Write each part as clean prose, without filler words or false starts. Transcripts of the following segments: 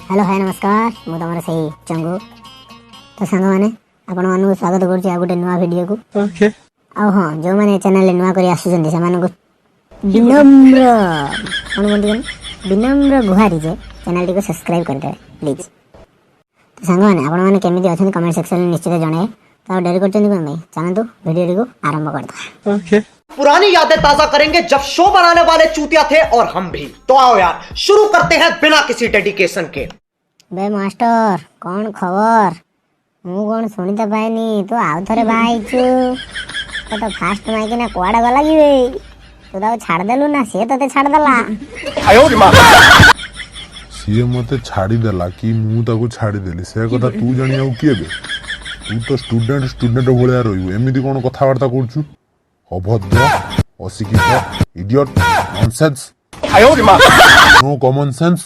Hello hi नमस्कार मु तुम से चंगू तो सांग मैंने आपण मानक स्वागत करुच्ची गोटे नुआ वीडियो को आ हाँ जो मैंने चैनल नुआ कर आसुच्च से विनम्र कौन कहते विनम्र गुहारी जे चैनल टी को सब्सक्राइब करदे प्लीज। तो सांग मैंने आपण मैंने केमी अच्छा कमेंट सेक्शन में निश्चित जन तो डेरी कर चलतु वीडियो को आरंभ कर पुरानी यादें ताजा करेंगे जब शो बनाने वाले चूतिया थे और हम भी। तो आओ यार शुरू करते हैं बिना किसी डेडिकेशन के। बे मास्टर कौन खबर मु कौन शुणी तो पाइनी तू आउ थे बाहु तो फास्ट माइक ना कुआड़े गला कि तू तो छाड़देलु ना सी तो छाड़देला सी मते छाड़ीदेला कि मु ताको छाड़ीदेली से कथा तू जानिया किए बे तू तो स्टूडेंट भलिया रहिबो एमिति कोन कथावार्ता करछु अभद्र अशिक्षित idiot nonsense no common sense.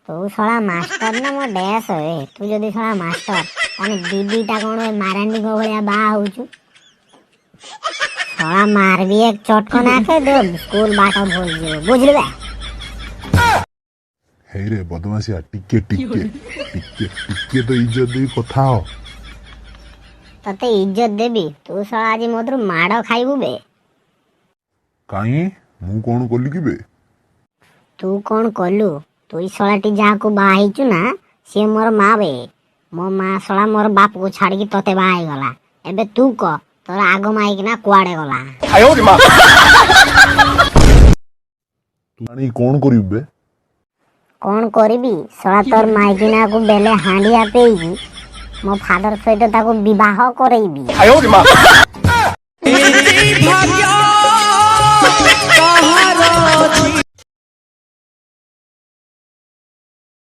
तू साला मास्टर ना मो डैश होए तू जदी साला मास्टर ताने दीदीटा कोन मारांडी को भलिया बा होछु साला मारबी एक चटकन आके दो स्कूल बाटा भूल जो बुझलबे। हे रे बदमाशिया टिके टिके टिके टिके तो इज्जत दे कथा हो तते इज्जत देबी तू साला आज मोदरु माड़ खाइबू बे काई मु कोन कोली कि बे तू कौन कलु तू शलाटी जहाँ को बाहु ना सी मोर माँ बे मो माँ शला मोर बाप को छाड़ की तोते बाहर गला एबे तू कह तोर आग माइक ना कुआड़े गला तू कोन करिबे बे कौन करिबी शला तोर माइकिना को बेले हांडिया पेई मो फादर सहित ताको विवाह करैबी।